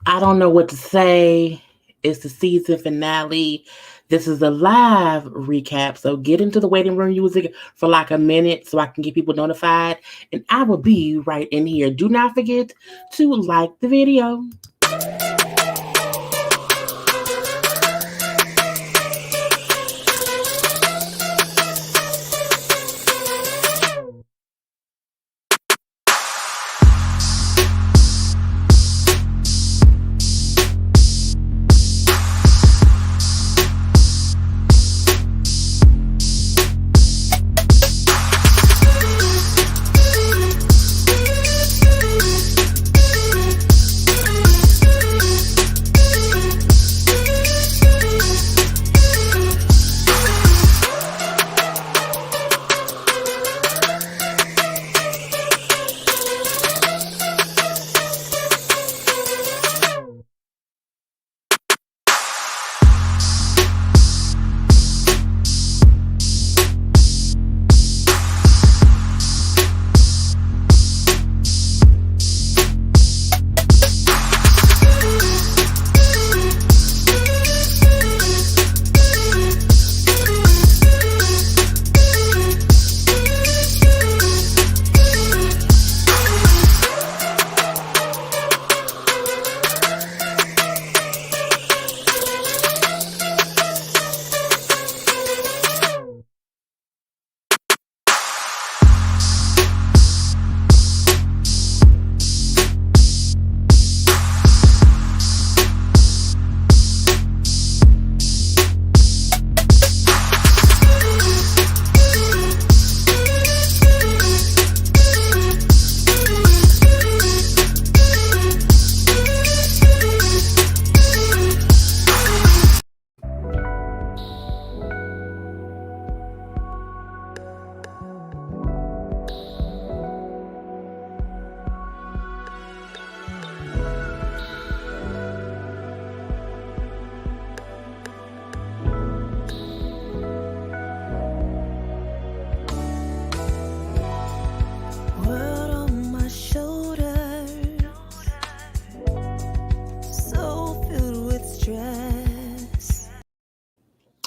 I don't know what to say. It's the season finale. This is a live recap. So get into the waiting room music for like a minute so I can get people notified. And I will be right in here. Do not forget to like the video.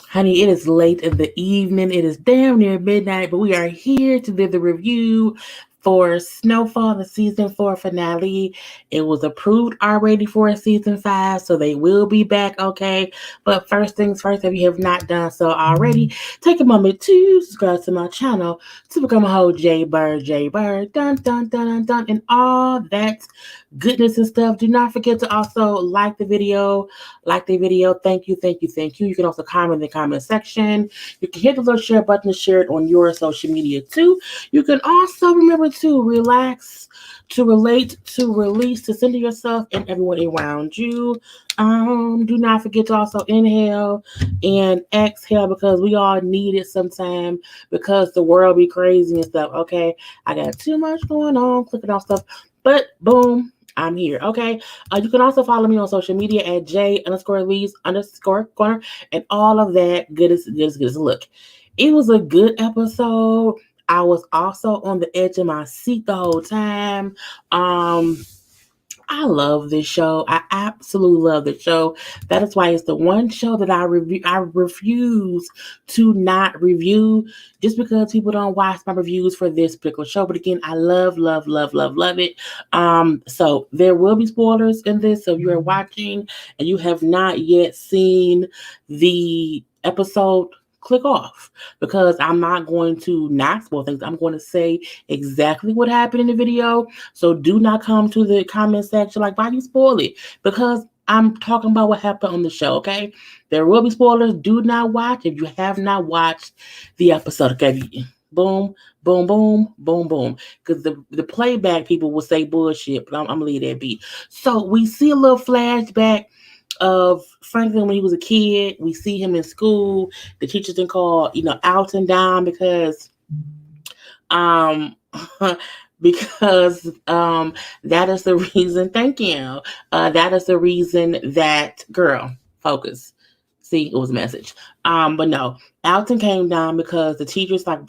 Honey, it is late in the evening. It is damn near midnight, but we are here to do the review for Snowfall, the season 4 finale. It was approved already for a season 5, so they will be back, okay? But first things first, if you have not done so already, take a moment to subscribe to my channel to become a whole JayBird, dun dun dun dun dun, and all that goodness and stuff. Do not forget to also like the video. Thank you, thank you, thank you. You can also comment in the comment section. You can hit the little share button to share it on your social media too. You can also remember to relax, to relate, to release, to center yourself and everyone around you. Do not forget to also inhale and exhale because we all need it sometime because the world be crazy and stuff. Okay, I got too much going on, clicking off stuff, but boom, I'm here. Okay. You can also follow me on social media at J_Lees_Corner and all of that goodness. Look, it was a good episode. I was also on the edge of my seat the whole time. I love this show. I absolutely love this show. That is why it's the one show that I refuse to not review just because people don't watch my reviews for this particular show. But again, I love it. So there will be spoilers in this. So if you are watching and you have not yet seen the episode, click off because I'm not going to not spoil things. I'm going to say exactly what happened in the video. So do not come to the comment section like, why you spoil it? Because I'm talking about what happened on the show, okay? There will be spoilers. Do not watch if you have not watched the episode, okay? Boom, boom, boom, boom, boom. Because the playback people will say bullshit, but I'm going to leave that be. So we see a little flashback of Franklin when he was a kid. We see him in school. The teachers didn't call, out and down because because that is the reason. Thank you. That is the reason that girl focus. See, it was a message. But no, Alton came down because the teachers like,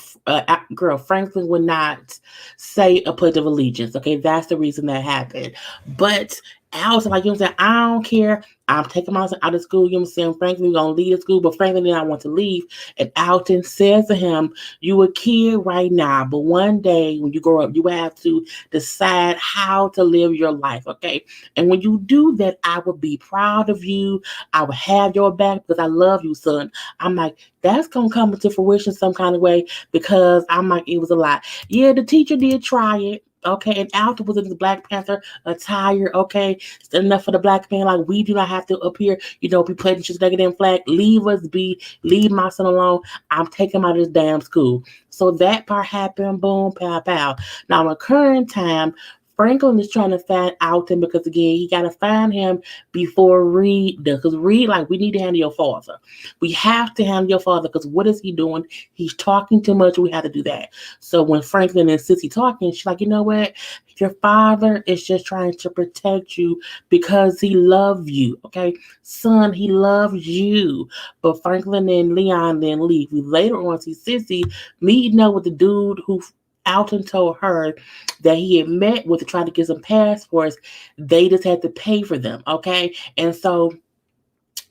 girl, Franklin would not say a pledge of allegiance. Okay, that's the reason that happened. But Alton, like, you know what I'm saying, I don't care. I'm taking myself out of school. You know what I'm saying? Franklin, we're gonna leave the school, but Franklin did not want to leave. And Alton says to him, "You a kid right now, but one day when you grow up, you have to decide how to live your life. Okay, and when you do that, I will be proud of you. I will have your back because I love you, son." I'm like, that's gonna come to fruition some kind of way, because I'm like, it was a lot. Yeah, the teacher did try it. Okay, and Alton was in the Black Panther attire. Okay, it's enough for the black man. Like, we do not have to appear, be putting just negative flag. Leave us be. Leave my son alone. I'm taking him out of this damn school. So that part happened. Boom, pow, pow. Now, in current time, Franklin is trying to find Alton because, again, he got to find him before Reed does. Because Reed, like, we need to handle your father. We have to handle your father, because what is he doing? He's talking too much. We have to do that. So when Franklin and Sissy talking, she's like, you know what? Your father is just trying to protect you because he loves you. Okay, son, he loves you. But Franklin and Leon then leave. We later on see Sissy meeting up with the dude who Alton told her that he had met with to try to get some passports. They just had to pay for them. Okay, and so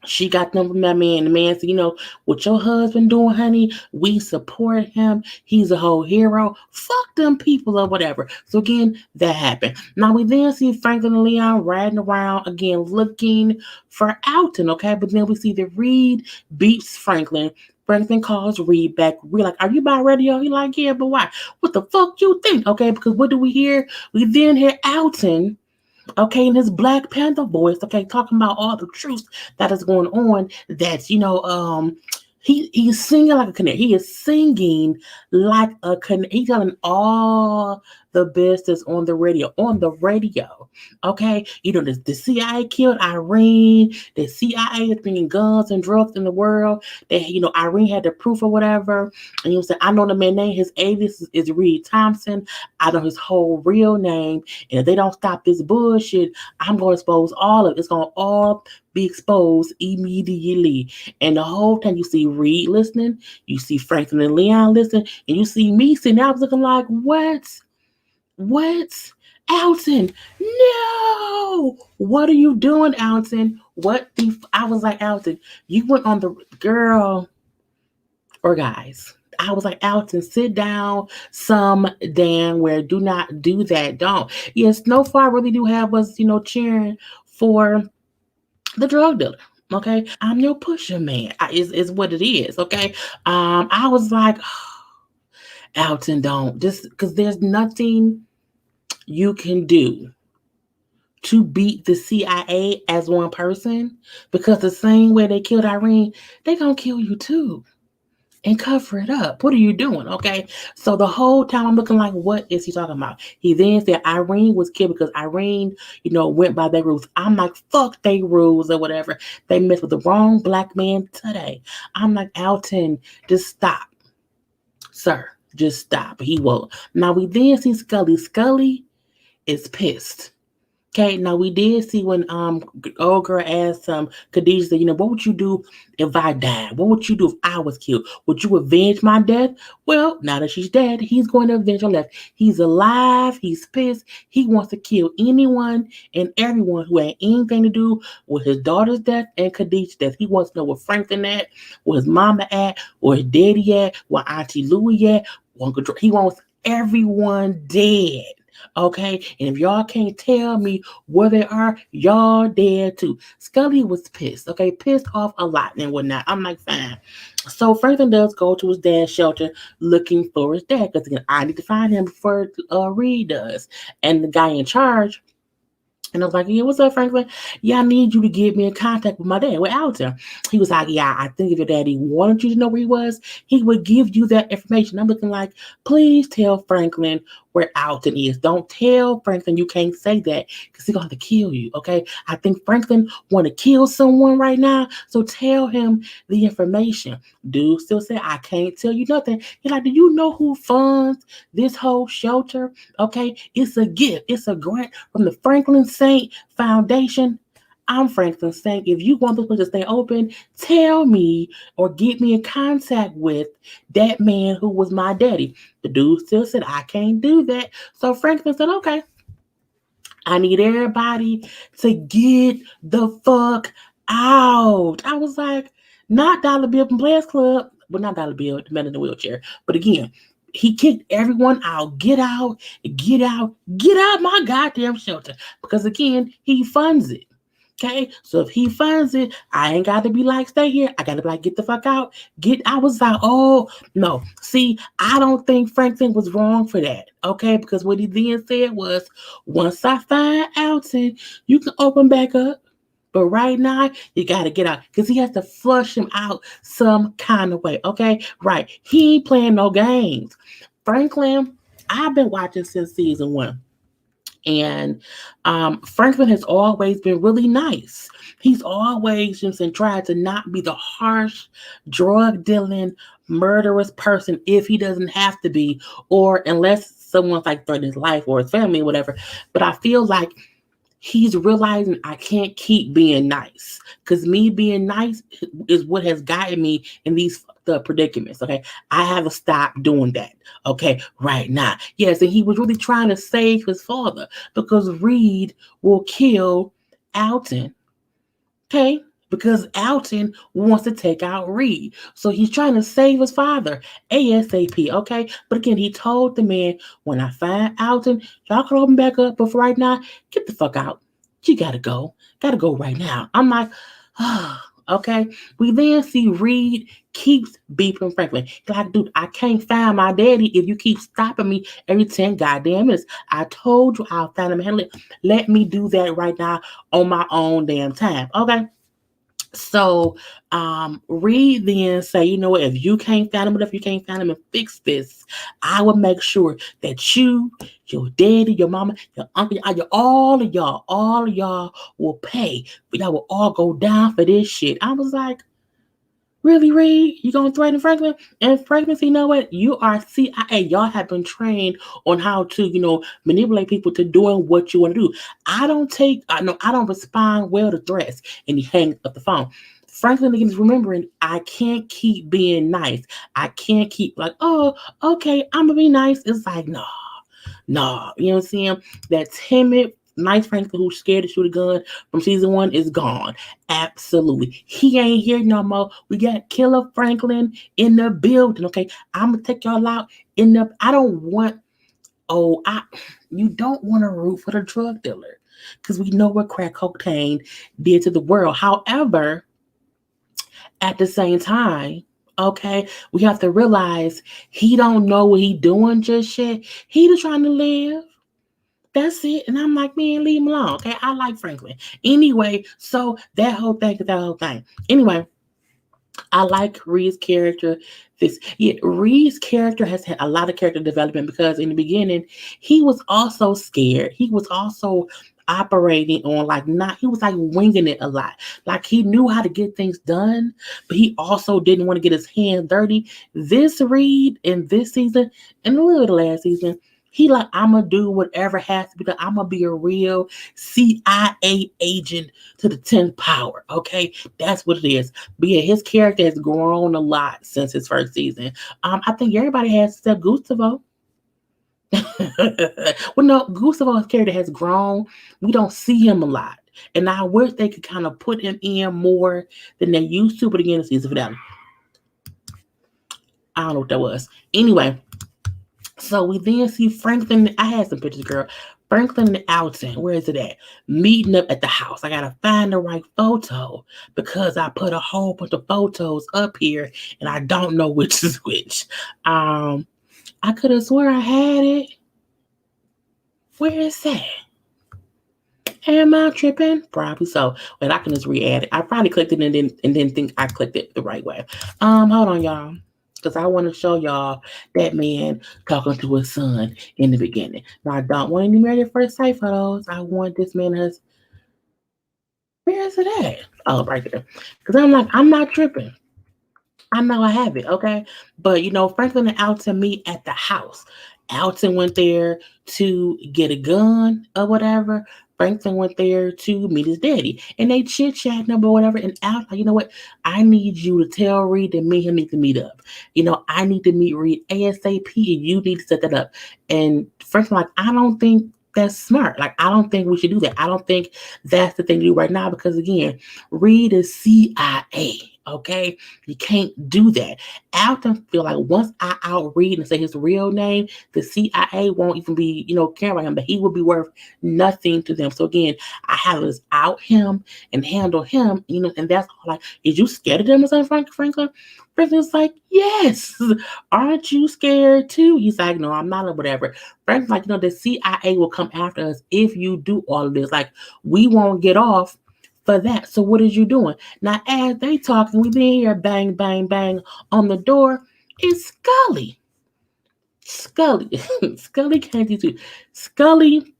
she got them from that man. The man said, what your husband doing, honey, we support him. He's a whole hero. Fuck them people or whatever. So again, that happened. Now we then see Franklin and Leon riding around again looking for Alton, okay? But then we see that Reed beats Franklin. Franklin calls Reed back. We're like, are you by radio? He like, yeah, but why? What the fuck you think? Okay, because what do we hear? We then hear Alton, okay, in his Black Panther voice, okay, talking about all the truth that is going on. That's he's singing like a canary. He is singing like a canary. He's telling all the business on the radio. On the radio, okay. The CIA killed Irene. The CIA is bringing guns and drugs in the world. That Irene had the proof or whatever. And you say, I know the man name. His alias is Reed Thompson. I know his whole real name. And if they don't stop this bullshit, I'm going to expose all of it. It's going to all be exposed immediately. And the whole time you see Reed listening, you see Franklin and Leon listening, and you see me sitting out looking like, what? What? Alton, no! What are you doing, Alton? I was like, Alton, you went on the girl or guys. I was like, Alton, sit down some damn where. Do not do that. Don't. Yes, Snowfall really do have us, cheering for the drug dealer. Okay, I'm your pusher man. Is what it is. Okay, I was like, Alton, don't, just because there's nothing you can do to beat the CIA as one person, because the same way they killed Irene, they gonna kill you too and cover it up. What are you doing? Okay. So the whole time I'm looking like, what is he talking about? He then said Irene was killed because Irene, went by their rules. I'm like, fuck they rules or whatever. They messed with the wrong black man today. I'm like, Alton, just stop. Sir, just stop. He won't. Now we then see Scully. Scully is pissed. Okay, now we did see when old girl asked Khadijah, said, what would you do if I died? What would you do if I was killed? Would you avenge my death? Well, now that she's dead, he's going to avenge her death. He's alive, he's pissed, he wants to kill anyone and everyone who had anything to do with his daughter's death and Khadijah's death. He wants to know where Franklin at, where his mama at, where his daddy at, where Auntie Louie at. He wants everyone dead. Okay, and if y'all can't tell me where they are, y'all dead too. Scully was pissed, okay, pissed off a lot and whatnot. I'm like, fine. So Franklin does go to his dad's shelter looking for his dad, because again, I need to find him before Reed does. And the guy in charge, and I was like, yeah, what's up, Franklin? Yeah, I need you to get me in contact with my dad, with Alton. He was like, yeah, I think if your daddy wanted you to know where he was, he would give you that information. I'm looking like, please tell Franklin where Alton is. Don't tell Franklin you can't say that, because he's going to kill you, okay? I think Franklin want to kill someone right now, so tell him the information. Dude still say, I can't tell you nothing. He's like, do you know who funds this whole shelter? Okay, it's a gift. It's a grant from the Franklin Saint Foundation. I'm Franklin saying, if you want this place to stay open, tell me or get me in contact with that man who was my daddy. The dude still said, I can't do that. So Franklin said, okay, I need everybody to get the fuck out. I was like, not Dollar Bill from Players Club, but not Dollar Bill, the man in the wheelchair. But again, he kicked everyone out. Get out, get out, get out my goddamn shelter. Because again, he funds it. Okay, so if he finds it, I ain't got to be like, stay here. I got to be like, get the fuck out. I was like, oh, no. See, I don't think Franklin was wrong for that. Okay, because what he then said was, once I find Alton, you can open back up. But right now, you got to get out because he has to flush him out some kind of way. Okay, right. He ain't playing no games. Franklin, I've been watching since season 1. And Franklin has always been really nice. He's always just tried to not be the harsh, drug dealing, murderous person if he doesn't have to be, or unless someone's like threatening his life or his family or whatever. But I feel like he's realizing I can't keep being nice because me being nice is what has gotten me in these the predicaments. Okay, I have to stop doing that. Okay, right now, yes, and he was really trying to save his father because Reed will kill Alton. Okay, because Alton wants to take out Reed, so he's trying to save his father ASAP. Okay, but again, he told the man, when I find Alton, y'all can open back up, but for right now, get the fuck out. You gotta go right now. I'm like, oh, okay. We then see Reed keeps beeping Franklin. Like, dude, I can't find my daddy if you keep stopping me every 10 goddamn minutes. I told you I'll find him. Let me do that right now on my own damn time. Okay. So Reed then say, you know what, if you can't find him, but if you can't find him and fix this, I will make sure that you, your daddy, your mama, your uncle, all of y'all will pay. But y'all will all go down for this shit. I was like, really, Reed? You gonna threaten Franklin? And Franklin, you know what? You are CIA. Y'all have been trained on how to, manipulate people to doing what you want to do. I don't respond well to threats. And he hangs up the phone. Franklin again is remembering, I can't keep being nice. I can't keep like, oh, okay, I'm gonna be nice. It's like, no, you know what I'm saying? That timid, nice Franklin who's scared to shoot a gun from season 1 is gone. Absolutely. He ain't here no more. We got Killer Franklin in the building. Okay. I'm gonna take y'all out I don't want you don't want to root for the drug dealer. Because we know what crack cocaine did to the world. However, at the same time, okay, we have to realize he don't know what he doing just yet. He just trying to live. That's it. And I'm like, man, leave him alone. Okay. I like Franklin. Anyway, so that whole thing is that whole thing. Anyway, I like Reed's character. Reed's character has had a lot of character development because in the beginning, he was also scared. He was also operating on he was like winging it a lot. Like he knew how to get things done, but he also didn't want to get his hands dirty. This Reed in this season and a little bit of last season, he like, I'm going to do whatever has to be done. I'm going to be a real CIA agent to the 10th power. Okay. That's what it is. But yeah, his character has grown a lot since his first season. I think everybody has except Gustavo. Well, no, Gustavo's character has grown. We don't see him a lot. And I wish they could kind of put him in more than they used to. But again, it's season for them. I don't know what that was. Anyway. So we then see Franklin. I had some pictures, girl. Franklin and Alton. Where is it at? Meeting up at the house. I gotta find the right photo because I put a whole bunch of photos up here and I don't know which is which. I could have swore I had it. Where is that? Am I tripping? Probably so. But I can just re-add it. I probably clicked it and then think I clicked it the right way. Hold on, y'all. Because I want to show y'all that man talking to his son in the beginning. Now, I don't want any married at first sight photos. I want this man as... Where is it at? Oh, right there. Because I'm like, I'm not tripping. I know I have it, okay? But, Franklin and Alton meet at the house. Alton went there to get a gun or whatever. Franklin went there to meet his daddy, and they chit chat number whatever. And Al, like, you know what? I need you to tell Reed that me and him need to meet up. I need to meet Reed ASAP, and you need to set that up. And Franklin, like, I don't think that's smart. Like, I don't think we should do that. I don't think that's the thing to do right now because again, Reed is CIA. Okay, you can't do that. Alton feel like once I outread and say his real name, the CIA won't even be, caring about him, but he will be worth nothing to them. So again, I have to out him and handle him, and that's all. Like, is you scared of them or something, Franklin? Franklin's like, yes. Aren't you scared too? He's like, no, I'm not, or whatever. Franklin's like, the CIA will come after us if you do all of this. Like, we won't get off for that. So what is you doing? Now, as they talking, we been here bang, bang, bang on the door. It's Scully. Scully. Scully came to Scully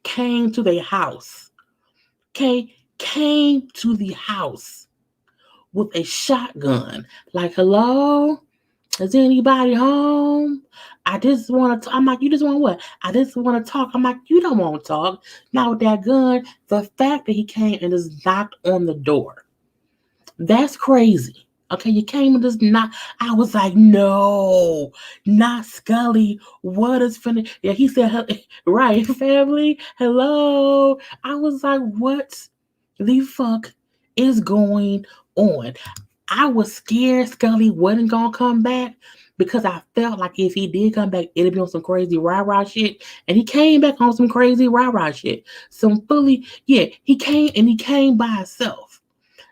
came to the house. Okay, came to the house with a shotgun. Like, hello? Is anybody home? I just want to. I'm like, you just want what? I just want to talk. I'm like, you don't want to talk. Now with that gun, the fact that he came and just knocked on the door, that's crazy. Okay, you came and just knocked. I was like, no, not Scully. What is finna? Yeah, he said, right, family. Hello. I was like, what the fuck is going on? I was scared Scully wasn't gonna come back because I felt like if he did come back, it'd be on some crazy rah-rah shit. And he came back on some crazy rah-rah shit. Some fully, yeah, he came by himself.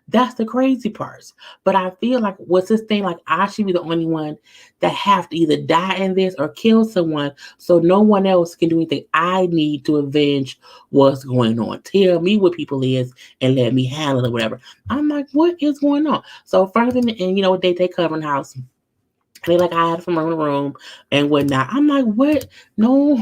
That's the crazy part. But I feel like what's this thing? Like I should be the only one that have to either die in this or kill someone so no one else can do anything. I need to avenge what's going on. Tell me what people is and let me handle it or whatever. I'm like, what is going on? So first and they take covering house. They like I had from room and whatnot. I'm like, what? No,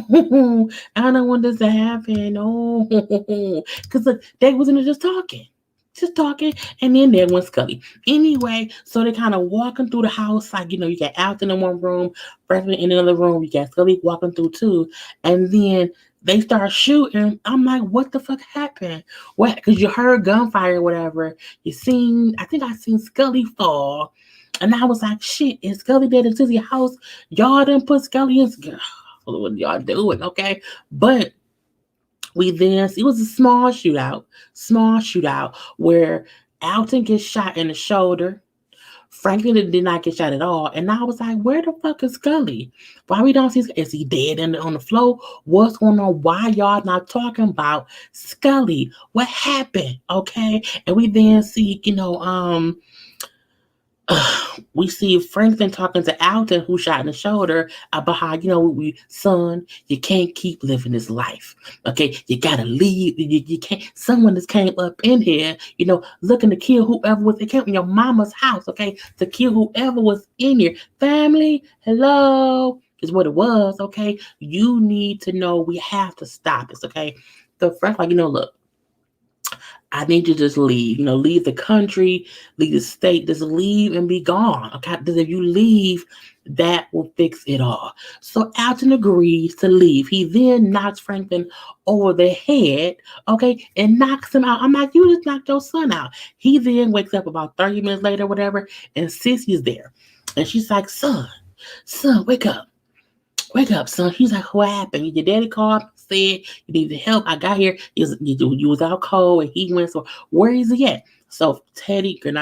I don't want this to happen. No, because they wasn't just talking, and then there went Scully. Anyway, so they kind of walking through the house, like you got Alton in one room, Franklin in another room, you got Scully walking through too, and then they start shooting. I'm like, what the fuck happened? What? Because you heard gunfire or whatever. I think I seen Scully fall. And I was like, shit, is Scully dead in Sissy house? Y'all didn't put Scully in. What y'all doing? Okay. But it was a small shootout where Alton gets shot in the shoulder. Franklin did not get shot at all. And I was like, where the fuck is Scully? Why we don't see, is he dead on the floor? What's going on? Why y'all not talking about Scully? What happened? Okay. And we then see, we see Franklin talking to Alton, who shot in the shoulder, about how, son, you can't keep living this life. Okay, you gotta leave. You can't. Someone just came up in here, looking to kill whoever was. It came in your mama's house, okay, to kill whoever was in here. Family, hello, is what it was. Okay, you need to know we have to stop this. Okay, the Frank, look. I need you to just leave. Leave the country, leave the state, just leave and be gone. Okay, because if you leave, that will fix it all. So Alton agrees to leave. He then knocks Franklin over the head, okay, and knocks him out. I'm like, you just knocked your son out. He then wakes up about 30 minutes later, whatever, and Sissy's there. And she's like, son, wake up. Wake up, son. He's like, what happened? Your daddy called, said you needed help. I got here. You was out cold, and he went. So where is he at? So Franklin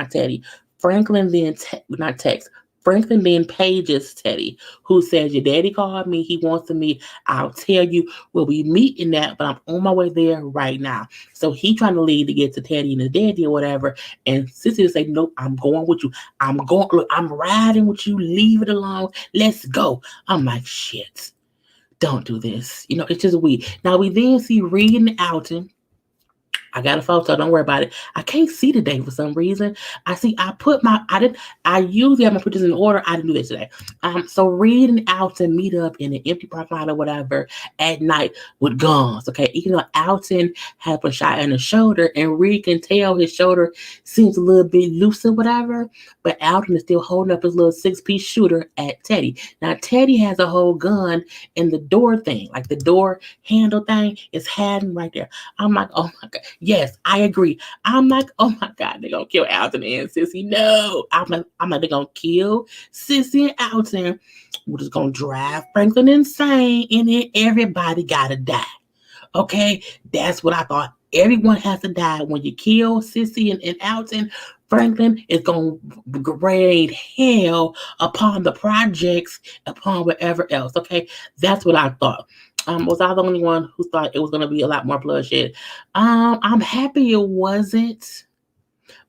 then not text. Franklin then pages Teddy, who says, your daddy called me. He wants to meet. I'll tell you we'll be meeting that, but I'm on my way there right now. So he trying to leave to get to Teddy and his daddy or whatever. And Sissy say, nope, I'm going with you. I'm riding with you. Leave it alone. Let's go. I'm like, shit. Don't do this. It's just weird. Now we then see Reed and Alton I got a photo. Don't worry about it. I can't see today for some reason. I usually have my pictures in order. I didn't do that today. So Reed and Alton meet up in an empty parking lot or whatever at night with guns. Okay, even though Alton had a shot in the shoulder, and Reed can tell his shoulder seems a little bit loose or whatever, but Alton is still holding up his little 6-piece shooter at Teddy. Now Teddy has a whole gun in the door thing, like the door handle thing is hiding right there. I'm like, oh my god, yes, I agree. I'm like, oh my god, they're gonna kill Alton and Sissy. No, I'm like, they're gonna kill Sissy and Alton, which is gonna drive Franklin insane, and then everybody gotta die. Okay, that's what I thought. Everyone has to die when you kill Sissy and Alton. Franklin is going to rain hell upon the projects, upon whatever else. Okay, that's what I thought. Was I the only one who thought it was going to be a lot more bloodshed? I'm happy it wasn't,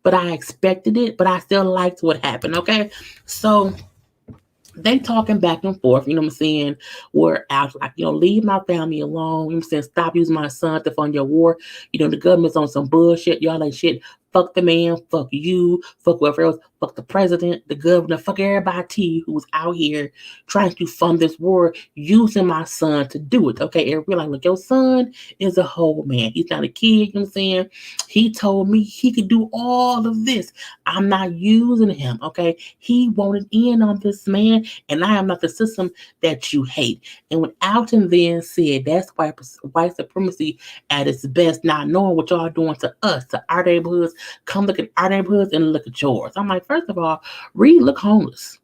but I expected it. But I still liked what happened. Okay, so they talking back and forth, you know what I'm saying? Where out like, leave my family alone. You know what I'm saying? Stop using my son to fund your war. The government's on some bullshit. Y'all ain't shit. Fuck the man, fuck you, fuck whoever else, fuck the president, the governor, fuck everybody who's out here trying to fund this war using my son to do it. Okay, and we're like, look, your son is a whole man. He's not a kid, you know what I'm saying? He told me he could do all of this. I'm not using him, okay? He wanted in on this man, and I am not the system that you hate. And when Alton then said that's white supremacy at its best, not knowing what y'all doing to us, to our neighborhoods, come look at our neighborhoods and look at yours. I'm like, first of all, Reed look homeless.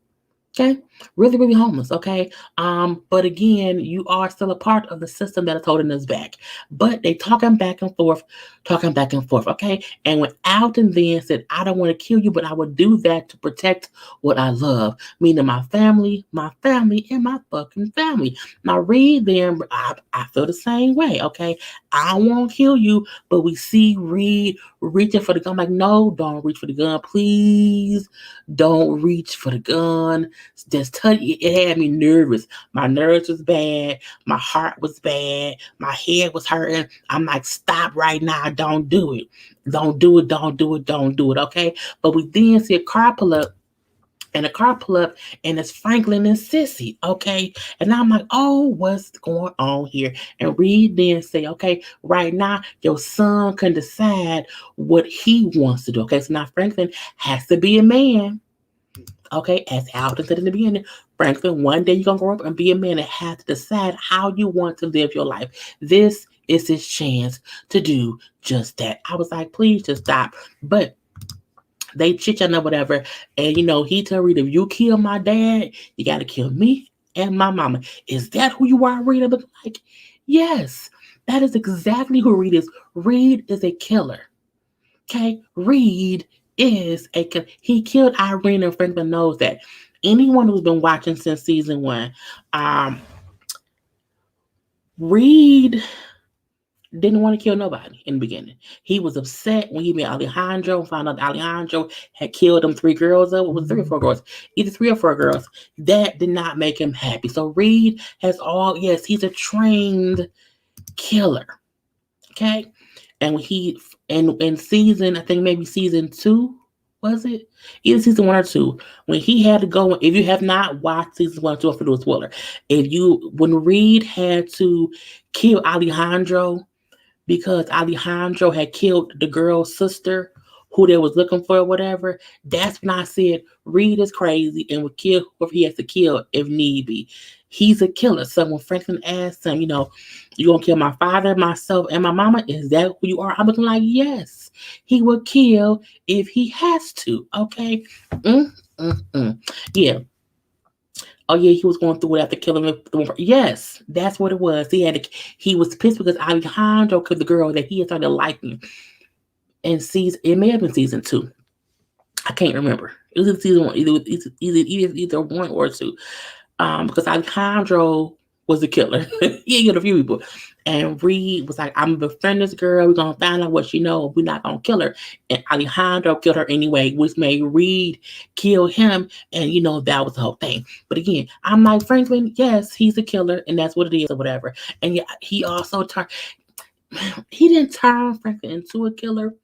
Okay, really, really homeless. Okay, but again, you are still a part of the system that is holding us back. But they talking back and forth, talking back and forth. Okay, and when Alton then said, "I don't want to kill you, but I would do that to protect what I love," meaning my family, and my fucking family. Now Reed, then I feel the same way. Okay, I won't kill you, but we see Reed reaching for the gun. I'm like, no, don't reach for the gun, please. Don't reach for the gun. Just touch it. Had me nervous. My nerves was bad. My heart was bad. My head was hurting. I'm like, stop right now. Don't do it. Don't do it. Don't do it. Don't do it. Okay. But we then see a car pull up. And the car pull up, and it's Franklin and Sissy, okay? And I'm like, oh, what's going on here? And Reed then say, okay, right now, your son can decide what he wants to do, okay? So now Franklin has to be a man, okay? As Alton said in the beginning, Franklin, one day you're going to grow up and be a man and have to decide how you want to live your life. This is his chance to do just that. I was like, please just stop. But they chit-chatting or whatever. And, he tell Rita, if you kill my dad, you got to kill me and my mama. Is that who you are, Rita? But like, yes, that is exactly who Reed is. Reed is a killer. Okay? Reed is a killer. He killed Irene, and Franklin knows that. Anyone who's been watching since season 1, Reed didn't want to kill nobody in the beginning. He was upset when he met Alejandro and found out Alejandro had killed them 3 girls. It was 3 or 4 girls. Either 3 or 4 girls. That did not make him happy. So Reed yes, he's a trained killer. Okay? And when in season, I think maybe season 2, was it? Either season 1 or 2, when he had to go, if you have not watched season 1 or 2, I'll do a spoiler. When Reed had to kill Alejandro, because Alejandro had killed the girl's sister who they was looking for or whatever, that's when I said Reed is crazy and would kill whoever he has to kill if need be. He's a killer. So when Franklin asked him, you gonna kill my father, myself, and my mama? Is that who you are? I'm looking like, yes, he would kill if he has to. Okay. Yeah. Oh yeah, he was going through it after killing him. Yes, that's what it was. He was pissed because Alejandro killed the girl that he had started liking. And it may have been season 2. I can't remember. It was in season 1, either 1 or 2. Because Alejandro was the killer. He killed a few people. And Reed was like, I'm gonna befriend this girl. We're gonna find out what she knows. We're not gonna kill her. And Alejandro killed her anyway, which made Reed kill him. And that was the whole thing. But again, I'm like, Franklin, yes, he's a killer, and that's what it is, or whatever. And yeah, he also turned. he didn't turn Franklin into a killer,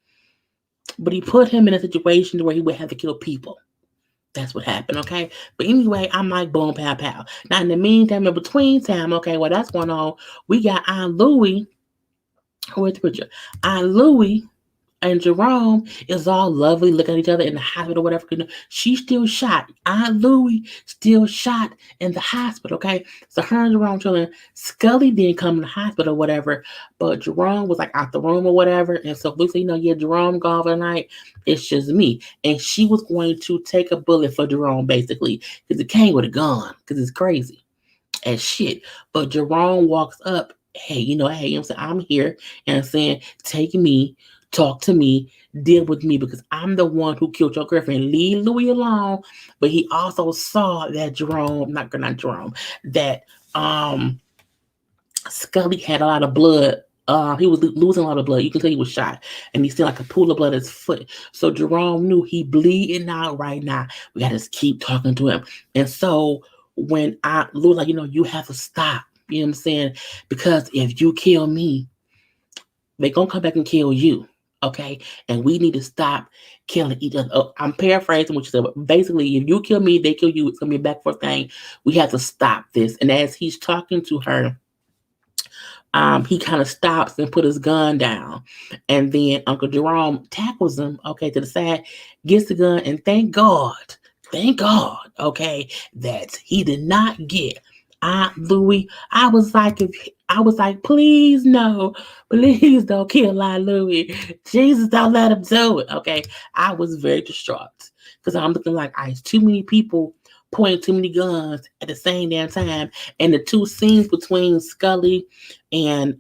but he put him in a situation where he would have to kill people. That's what happened, okay? But anyway, I'm like, boom, pow, pow. Now, in the meantime, in between time, okay, while that's going on, we got Aunt Louie. Where's the picture? Aunt Louie and Jerome is all lovely, looking at each other in the hospital, whatever. She's still shot. Aunt Louie still shot in the hospital, okay? So her and Jerome chilling. Scully didn't come to the hospital, whatever, but Jerome was like out the room or whatever. And so Lucy, yeah, Jerome gone for the night. It's just me. And she was going to take a bullet for Jerome, basically, because it came with a gun, because it's crazy as shit. But Jerome walks up, hey, hey, I'm here, and saying, take me, talk to me, deal with me, because I'm the one who killed your girlfriend. Leave Louis alone. But he also saw that Jerome, not Jerome, that Scully had a lot of blood. He was losing a lot of blood. You can tell he was shot, and he still like a pool of blood at his foot. So Jerome knew he bleeding out right now. We got to keep talking to him. And so when Lou like, you have to stop. You know what I'm saying? Because if you kill me, they gonna come back and kill you. Okay, and we need to stop killing each other. I'm paraphrasing what you said, but basically, if you kill me, they kill you. It's gonna be a back forth thing. We have to stop this. And as he's talking to her, he kind of stops and put his gun down. And then Uncle Jerome tackles him, okay, to the side, gets the gun, and thank God, okay, that he did not get Aunt Louie. I was like, please no, please don't kill Aunt Louie. Jesus, don't let him do it. Okay. I was very distraught because I'm looking like I too many people pointing too many guns at the same damn time. And the two scenes between Scully and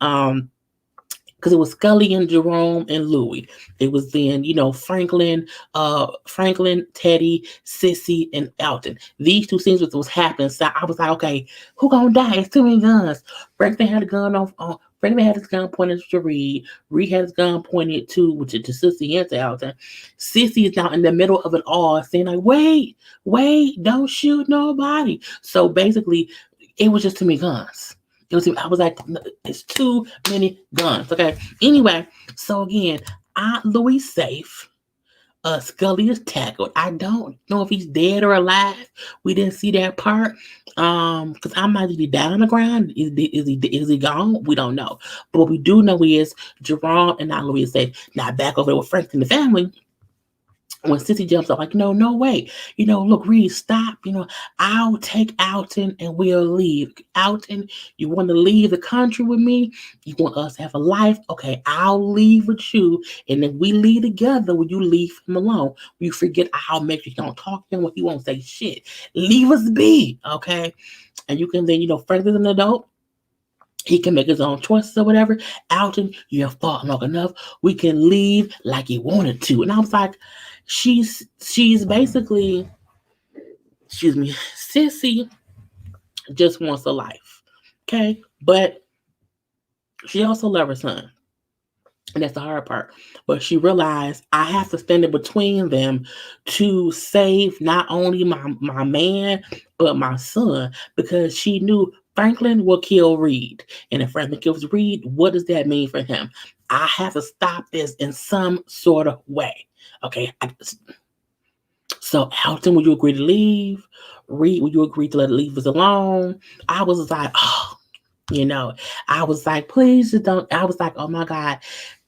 because it was Scully and Jerome and Louie. It was then, Franklin, Teddy, Sissy, and Elton. These two scenes was happening. So I was like, okay, who gonna die? It's too many guns. Franklin had a gun on. Franklin had his gun pointed to Reed. Reed had his gun pointed to Sissy and to Elton. Sissy is now in the middle of it all, saying like, wait, don't shoot nobody. So basically, it was just too many guns. I was like, it's too many guns. Okay. Anyway, so again, Aunt Louie safe. Scully is tackled. I don't know if he's dead or alive. We didn't see that part. Because I'm not really down on the ground. Is he gone? We don't know. But what we do know is Jerome and Aunt Louie is safe. Now back over there with Frank and the family. When Sissy jumps up, like, no, wait. Look, Reed, stop. I'll take Alton and we'll leave. Alton, you want to leave the country with me? You want us to have a life? Okay, I'll leave with you. And if we leave together, will you leave him alone? Will you forget I'll make sure you don't talk to him? He won't say shit. Leave us be, okay? And you can then, Frank is an adult. He can make his own choices or whatever. Alton, you have fought long enough. We can leave like you wanted to. And I was like, she's basically, excuse me, Sissy just wants a life. Okay? But she also loves her son. And that's the hard part. But she realized I have to stand in between them to save not only my man, but my son. Because she knew Franklin will kill Reed. And if Franklin kills Reed, what does that mean for him? I have to stop this in some sort of way. Okay. So Alton, would you agree to leave? Reed, would you agree to leave us alone? I was like, I was like, please just don't. I was like, oh my God.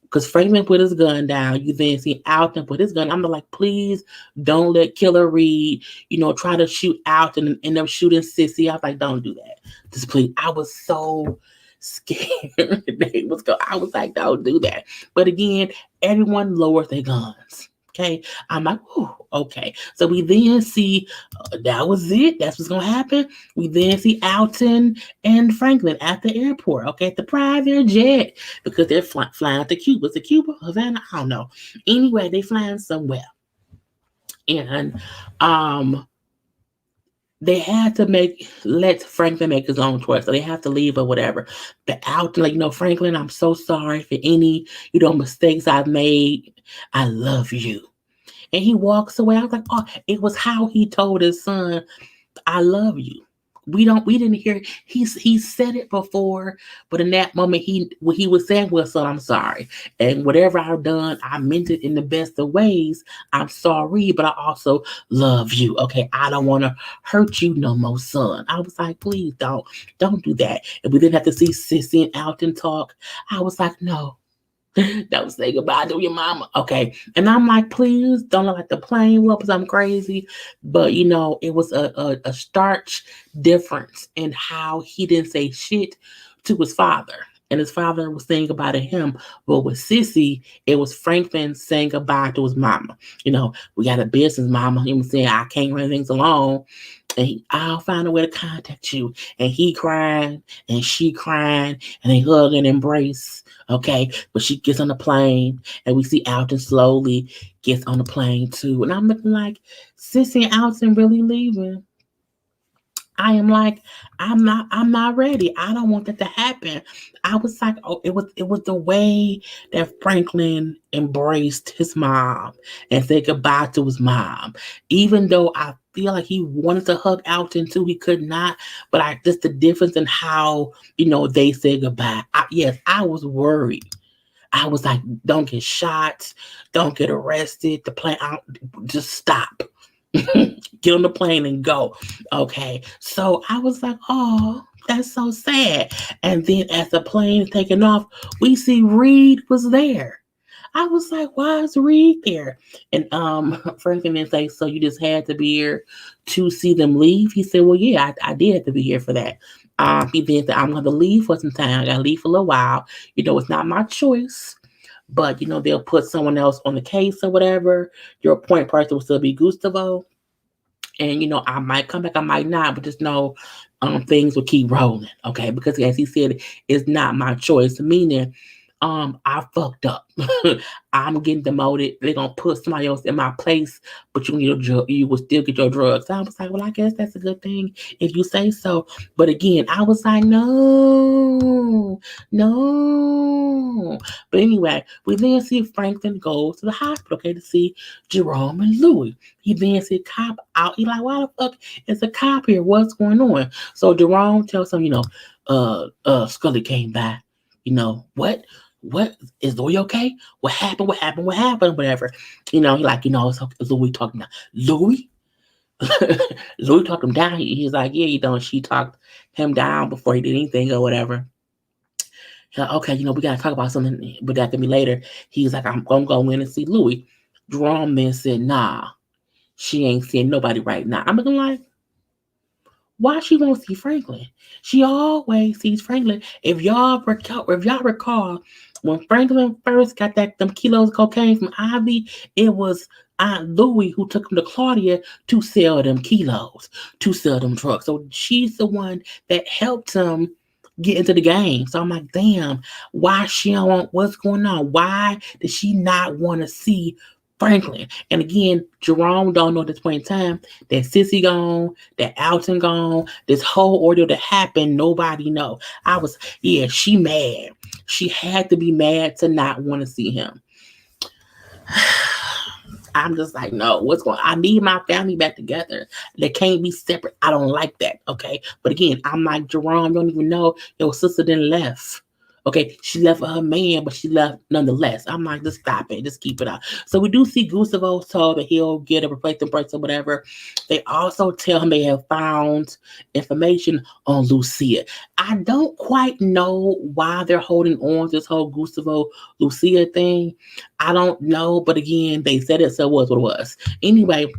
Because Franklin put his gun down. You then see Alton put his gun. I'm like, please don't let Killer Reed, try to shoot Alton and end up shooting Sissy. I was like, don't do that. Just please. I was so scared. I was like, don't do that. But again, everyone lowers their guns. Okay. I'm like, okay. So we then see that was it. That's what's going to happen. We then see Alton and Franklin at the airport, okay, at the private jet, because they're flying to Cuba. Is it Cuba? Havana? I don't know. Anyway, they flying somewhere. And they had to let Franklin make his own choice. So they have to leave or whatever. But Alton, Franklin, I'm so sorry for any, mistakes I've made. I love you. And he walks away. I was like, oh, it was how he told his son, I love you. we didn't hear. He said it before, but in that moment, what he was saying was, "Son, I'm sorry, and whatever I've done, I meant it in the best of ways. I'm sorry, but I also love you. Okay, I don't want to hurt you no more, son." I was like, "Please don't do that." And we didn't have to see Sissy and Alton talk. I was like, "No, don't say goodbye to your mama." Okay. And I'm like, please don't look like the plane whoopers. I'm crazy. But it was a starch difference in how he didn't say shit to his father. And his father was saying goodbye to him. But with Sissy, it was Franklin saying goodbye to his mama. We got a business, mama. He was saying, I can't run things alone. And I'll find a way to contact you. And he cried and she cried and they hug and embrace. Okay. But she gets on the plane and we see Alton slowly gets on the plane too. And I'm looking like, Sissy and Alton really leaving. I am like, I'm not ready. I don't want that to happen. I was like, oh, it was the way that Franklin embraced his mom and said goodbye to his mom. Even though I feel like he wanted to hug Alton too, he could not. But I just the difference in how, they said goodbye. Yes, I was worried. I was like, don't get shot, don't get arrested. The plane, just stop. Get on the plane and go. Okay. So I was like, oh, that's so sad. And then as the plane is taking off, we see Reed was there. I was like, why is Reed there? And Franklin didn't say, so you just had to be here to see them leave? He said, well, yeah, I did have to be here for that. He then said, I'm going to leave for some time. I got to leave for a little while. It's not my choice. But, they'll put someone else on the case or whatever. Your point person will still be Gustavo. And I might come back, I might not, but just know things will keep rolling, okay? Because as he said, it's not my choice. Meaning, I fucked up. I'm getting demoted. They're gonna put somebody else in my place, but you will still get your drugs. So I was like, well, I guess that's a good thing if you say so. But again, I was like, no, no. But anyway, we then see Franklin go to the hospital, okay, to see Jerome and Louis. He then see a cop out. He like, why the fuck is a cop here? What's going on? So Jerome tells him, Scully came by. What is Louis okay? What happened? What happened? What happened? Whatever. He like, it's okay. Louis talking now. Louis? Louis talked him down. He's like, yeah, she talked him down before he did anything or whatever. He's like, okay, we gotta talk about something, but that can be later. He's like, I'm gonna go in and see Louis. Jerome then said, nah, she ain't seeing nobody right now. I'm looking like, why she won't see Franklin? She always sees Franklin. If y'all recall, when Franklin first got them kilos of cocaine from Ivy, it was Aunt Louie who took him to Claudia to sell them kilos, to sell them drugs. So she's the one that helped him get into the game. So I'm like, damn, why she don't want what's going on? Why does she not want to see Franklin? And again, Jerome don't know at this point in time that Sissy gone, that Alton gone, this whole ordeal that happened, nobody know. She mad. She had to be mad to not want to see him. I'm just like, no, what's going on? I need my family back together. They can't be separate. I don't like that. Okay. But again, I'm like, Jerome, you don't even know your sister didn't left. Okay, she left for her man, but she left nonetheless. I'm like, just stop it. Just keep it out. So we do see Gustavo told that he'll get a replacement price or whatever. They also tell him they have found information on Lucia. I don't quite know why they're holding on to this whole Gustavo Lucia thing. I don't know, but again, they said it, so it was what it was. Anyway,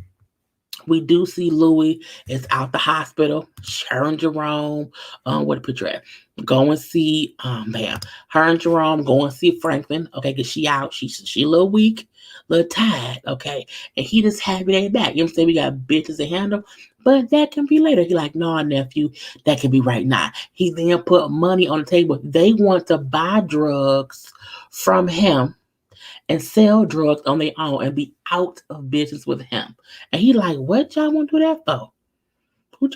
we do see Louis is out the hospital. Her and Jerome, what the picture at? Go and see, her and Jerome go and see Franklin. Okay, cause she out. She a little weak, a little tired. Okay, and he just happy they back. You know what I'm saying? We got business to handle, but that can be later. He like, no, nephew, that can be right now. He then put money on the table. They want to buy drugs from him and sell drugs on their own and be out of business with him. And he like, what y'all want to do that for?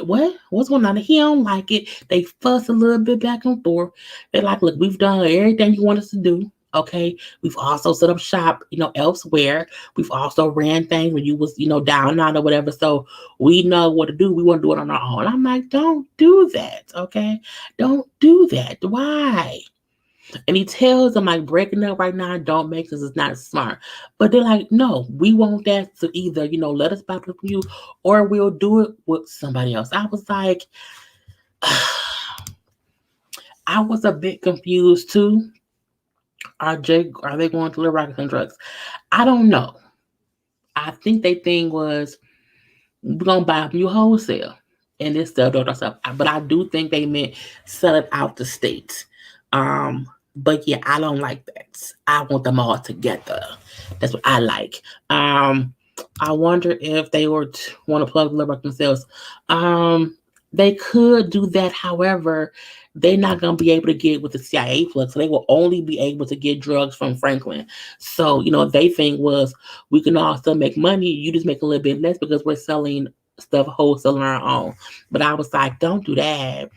What? What's going on? He don't like it. They fuss a little bit back and forth. They're like, look, we've done everything you want us to do. Okay. We've also set up shop, elsewhere. We've also ran things when you was, down and out or whatever. So we know what to do. We want to do it on our own. I'm like, don't do that. Okay. Don't do that. Why? And he tells them like breaking up right now don't make sense. It's not smart. But they're like, no, we want that to either, let us buy it from you or we'll do it with somebody else. I was like, I was a bit confused too. Are they going to Little Rock and drugs? I don't know. I think their thing was we're gonna buy from you wholesale and this stuff, other stuff. But I do think they meant sell it out the state. But yeah, I don't like that. I want them all together. That's what I like. I wonder if they want to plug the liver themselves. They could do that. However, they're not going to be able to get with the CIA plug, so they will only be able to get drugs from Franklin. So they think was we can all still make money. You just make a little bit less because we're selling stuff wholesale on our own. But I was like, don't do that.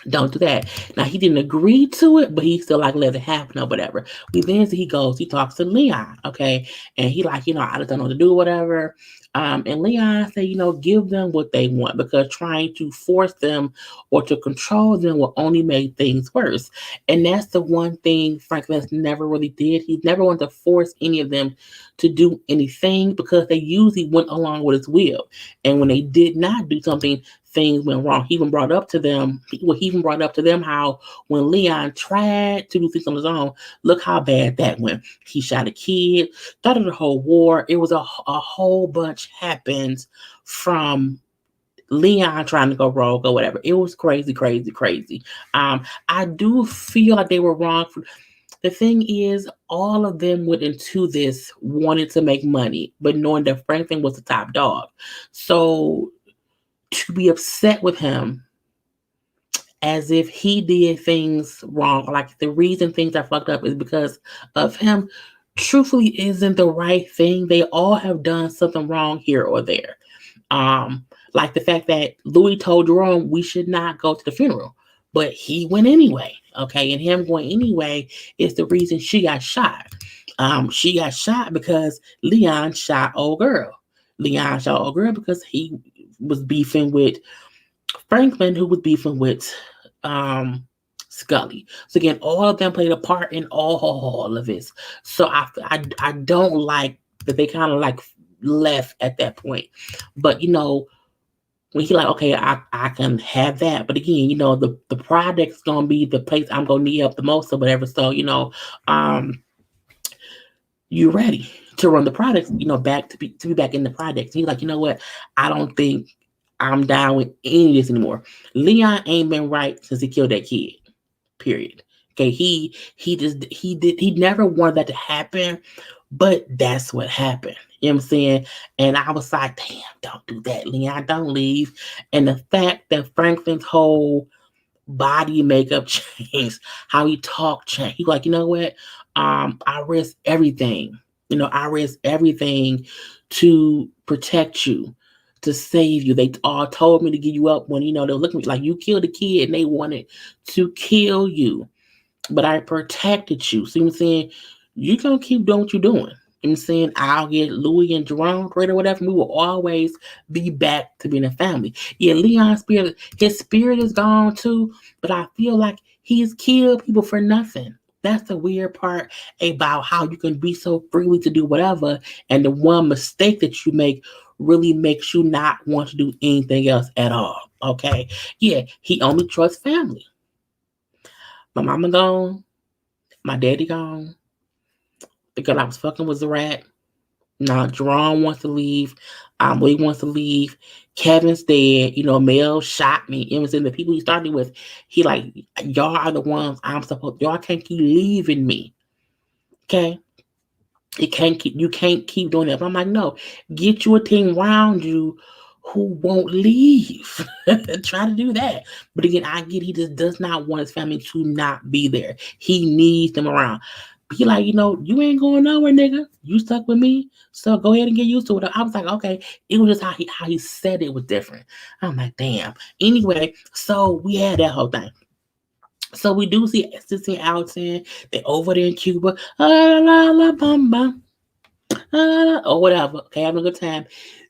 Don't do that. Now he didn't agree to it, but he still like let it happen or whatever. We then see he talks to Leon, okay, and he like, I just don't know what to do, whatever. And Leon say, give them what they want because trying to force them or to control them will only make things worse. And that's the one thing Franklin's never really did. He never wanted to force any of them to do anything because they usually went along with his will. And when they did not do something, things went wrong. He even brought up to them, how when Leon tried to do things on his own, look how bad that went. He shot a kid, started a whole war. It was a whole bunch happened from Leon trying to go rogue or whatever. It was crazy, crazy, crazy. I do feel like they were wrong. The thing is, all of them went into this wanting to make money, but knowing that Franklin was the top dog. So to be upset with him as if he did things wrong, like the reason things are fucked up is because of him, truthfully isn't the right thing. They all have done something wrong here or there. Um, like the fact that Louis told Jerome we should not go to the funeral, but he went anyway. Okay, and him going anyway is the reason she got shot. She got shot because Leon shot old girl. Leon shot old girl because he was beefing with Franklin, who was beefing with Scully. So again, all of them played a part in all of this. So I don't like that they kind of like left at that point. But when he like, okay, I can have that. But again, the project's gonna be the place I'm gonna need help the most or whatever. So, you ready to run the product, back to be back in the project. He's like, you know what? I don't think I'm down with any of this anymore. Leon ain't been right since he killed that kid. Period. Okay, he never wanted that to happen, but that's what happened. You know what I'm saying? And I was like, damn, don't do that, Leon. Don't leave. And the fact that Franklin's whole body makeup changed, how he talked changed. He like, you know what? I risk everything. I risk everything to protect you, to save you. They all told me to give you up when, they look at me like you killed a kid and they wanted to kill you. But I protected you. See what I'm saying? You gonna keep doing what you're doing. I'm saying I'll get Louis and Jerome great or whatever. We will always be back to being a family. Yeah, Leon's spirit, his spirit is gone too, but I feel like he's killed people for nothing. That's the weird part about how you can be so freely to do whatever, and the one mistake that you make really makes you not want to do anything else at all. Okay? Yeah, he only trusts family. My mama gone, my daddy gone, the girl I was fucking was a rat. Now Jerome wants to leave. Lee wants to leave. Kevin's dead. Mel shot me. It was in the people he started with. He like, y'all are the ones I'm supposed. Y'all can't keep leaving me. Okay. You can't keep doing that. But I'm like, no, get you a team around you who won't leave. Try to do that. But again, I get he just does not want his family to not be there. He needs them around. Be like, you ain't going nowhere, nigga. You stuck with me, so go ahead and get used to it. I was like, okay. It was just how he said it was different. I'm like, damn. Anyway, so we had that whole thing. So we do see Sissy and Alton. They're over there in Cuba. La la la bum bum. Or whatever. Okay, having a good time.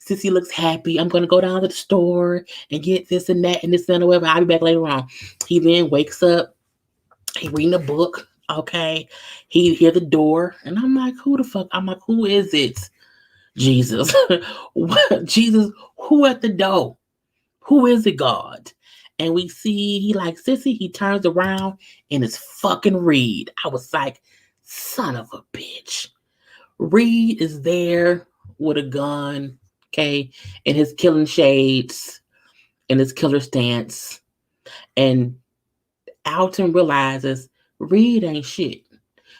Sissy looks happy. I'm gonna go down to the store and get this and that and this and whatever. I'll be back later on. He then wakes up. He reading a book. Okay. He hear the door. And I'm like, who the fuck? I'm like, who is it? Jesus. What? Jesus, who at the door? Who is it, God? And we see he like Sissy, he turns around and it's fucking Reed. I was like, son of a bitch. Reed is there with a gun, okay, and his killing shades and his killer stance. And Alton realizes Reed ain't shit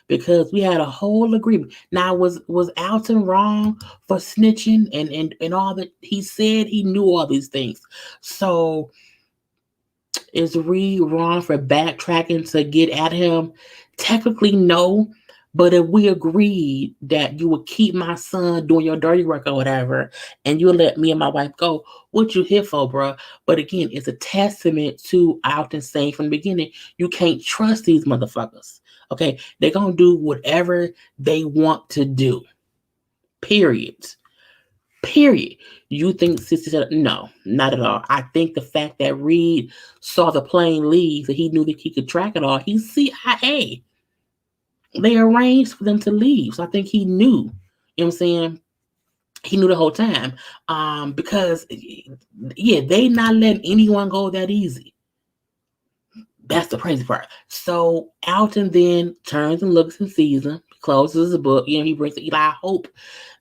because we had a whole agreement. Now, was Alton wrong for snitching and all that? He said he knew all these things. So is Reed wrong for backtracking to get at him? Technically, no. But if we agreed that you would keep my son doing your dirty work or whatever, and you'll let me and my wife go, what you here for, bro? But again, it's a testament to Alton saying from the beginning, you can't trust these motherfuckers. Okay, they're gonna do whatever they want to do. Period. Period. You think Sissy said no, not at all. I think the fact that Reed saw the plane leave, that he knew that he could track it all. He's CIA. They arranged for them to leave. So I think he knew. You know what I'm saying? He knew the whole time. Because yeah, they not letting anyone go that easy. That's the crazy part. So Alton then turns and looks and sees him, closes the book. He brings it. I hope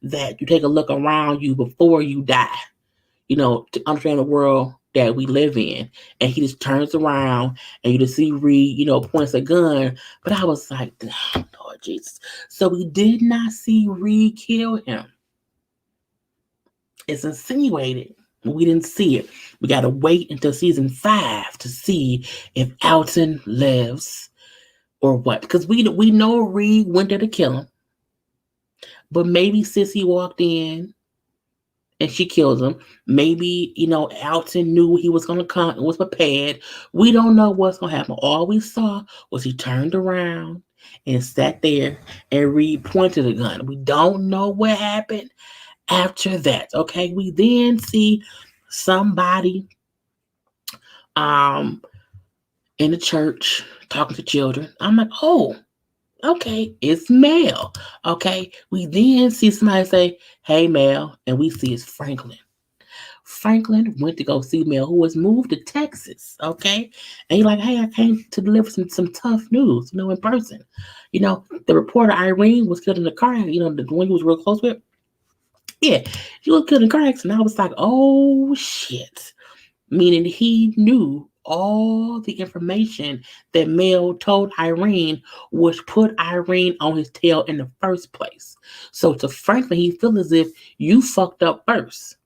that you take a look around you before you die, to understand the world that we live in. And he just turns around and you just see Reed, points a gun. But I was like, oh, Lord Jesus. So we did not see Reed kill him. It's insinuated. We didn't see it. We got to wait until season 5 to see if Alton lives or what. Because we know Reed went there to kill him. But maybe Sissy walked in and she kills him. Maybe, Alton knew he was going to come and was prepared. We don't know what's going to happen. All we saw was he turned around and sat there and Reed pointed a gun. We don't know what happened after that. Okay, we then see somebody in the church talking to children. I'm like, oh, okay, it's Mel. Okay, we then see somebody say, hey, Mel, and we see it's Franklin. Franklin went to go see Mel, who was moved to Texas. Okay, and he's like, hey, I came to deliver some tough news, in person. The reporter Irene was killed in the car. The one he was real close with. Yeah, she was killed in a car accident. I was like, oh shit. Meaning he knew all the information that Mel told Irene, which put Irene on his tail in the first place. So to Franklin, he felt as if you fucked up first.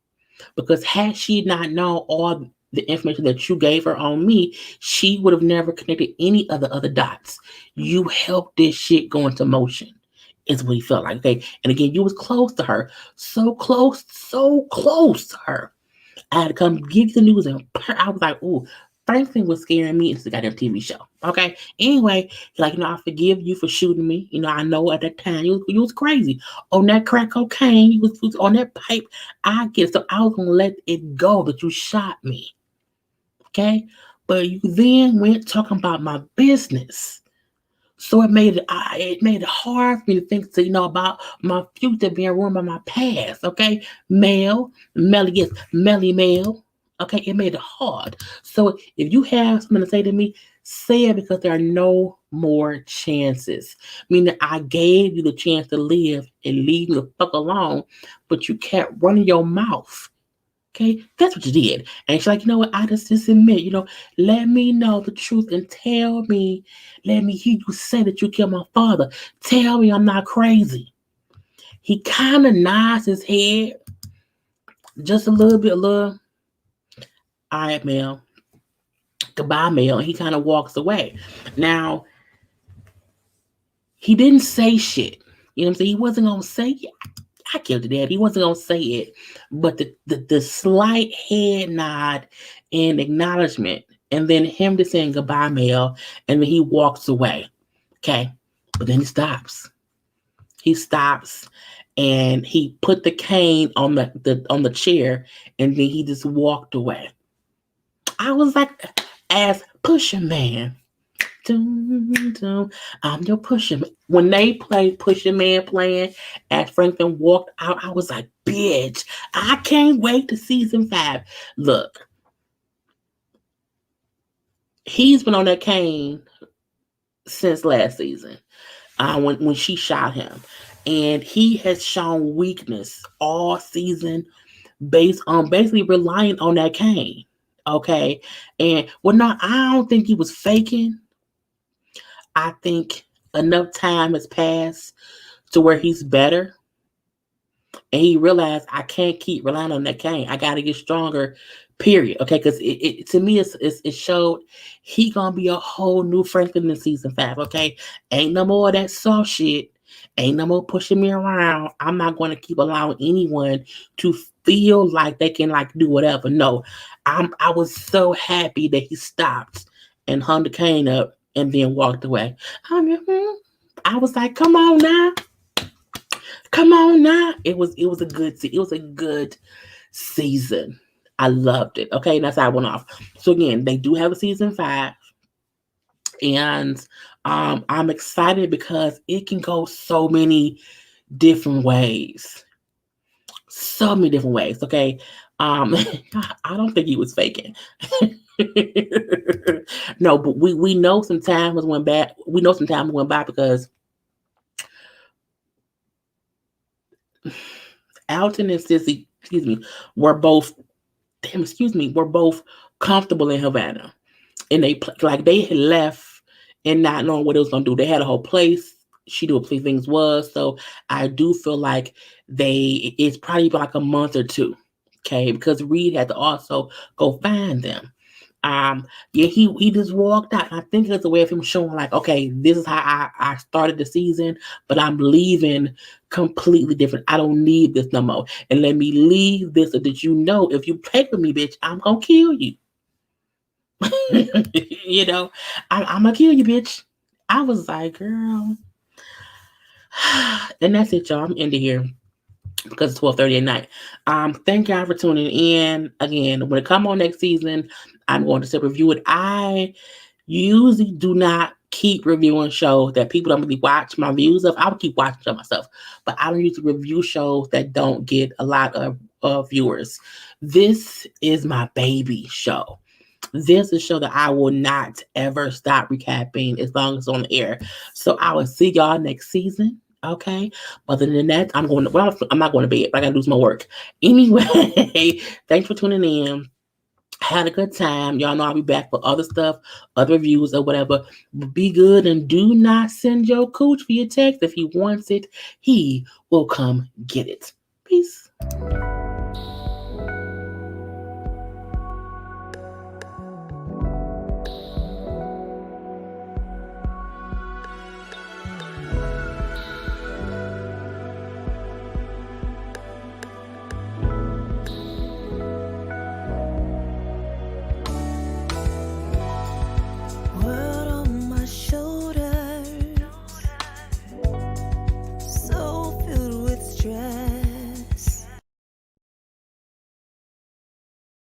Because had she not known all the information that you gave her on me, she would have never connected any of the other dots. You helped this shit go into motion. Is what he felt like. Okay. And again, you was close to her. So close to her. I had to come give you the news, and I was like, ooh, Franklin was scaring me into the goddamn TV show. Okay. Anyway, like, I forgive you for shooting me. I know at that time you was crazy. On that crack cocaine, you was on that pipe. I get it. So I was gonna let it go that you shot me. Okay. But you then went talking about my business. So it made it hard for me to think, about my future being ruined by my past. Okay, yes, Melly Mel. Okay, it made it hard. So if you have something to say to me, say it, because there are no more chances. Meaning I gave you the chance to live and leave me the fuck alone, but you kept running your mouth. Okay, that's what you did. And she's like, you know what? I just admit, let me know the truth and let me hear you say that you killed my father. Tell me I'm not crazy. He kind of nods his head just a little bit, all right, Mel. Goodbye, Mel. And he kind of walks away. Now, he didn't say shit. You know what I'm saying? He wasn't going to say, I killed your dad. He wasn't going to say it. But the slight head nod and acknowledgement and then him just saying goodbye, Mel, and then he walks away. Okay, but then he stops. He stops, and he put the cane on the chair, and then he just walked away. I was like, as Pusher Man. Dun, dun, I'm your Pusher Man. When they played Pusher Man playing as Franklin walked out, I was like, bitch, I can't wait to season 5. Look, he's been on that cane since last season, when she shot him. And he has shown weakness all season based on basically relying on that cane. Okay. And well, no, I don't think he was faking. I think enough time has passed to where he's better. And he realized I can't keep relying on that cane. I got to get stronger, period. Okay. Because it to me, it showed he going to be a whole new Franklin in season 5. Okay. Ain't no more of that soft shit. Ain't no more pushing me around. I'm not going to keep allowing anyone to feel like they can like do whatever. No, I was so happy that he stopped and hung the cane up and then walked away. I was like, come on now. Come on now. It was a good season. I loved it. Okay, and that's how I went off. So again, they do have a season 5. And I'm excited because it can go so many different ways. So many different ways. Okay. I don't think he was faking. No, but we know some time went by. We know some time went by because Alton and Sissy, were both were both comfortable in Havana. And they had left and not knowing what it was gonna do. They had a whole place. She knew what place things was. So I do feel like it's probably like a month or two. Okay, because Reed had to also go find them. Yeah, he just walked out. I think it's a way of him showing like, okay, this is how I started the season, but I'm leaving completely different. I don't need this no more. And let me leave this so that you know if you play with me, bitch, I'm gonna kill you. I'm gonna kill you, bitch. I was like, girl. And that's it, y'all. I'm ending here because it's 12:30 at night. Thank y'all for tuning in. Again, when it come on next season, I'm going to review it. I usually do not keep reviewing shows that people don't really watch my views of. I would keep watching shows myself, but I don't usually review shows that don't get a lot of viewers. This is my baby show. This is a show that I will not ever stop recapping as long as it's on the air. So I will see y'all next season. Okay. Other than that, I'm not going to bed, but I gotta do some more work. Anyway, thanks for tuning in. Had a good time. Y'all know I'll be back for other stuff, other reviews or whatever. Be good and do not send your coach via text. If he wants it, he will come get it. Peace.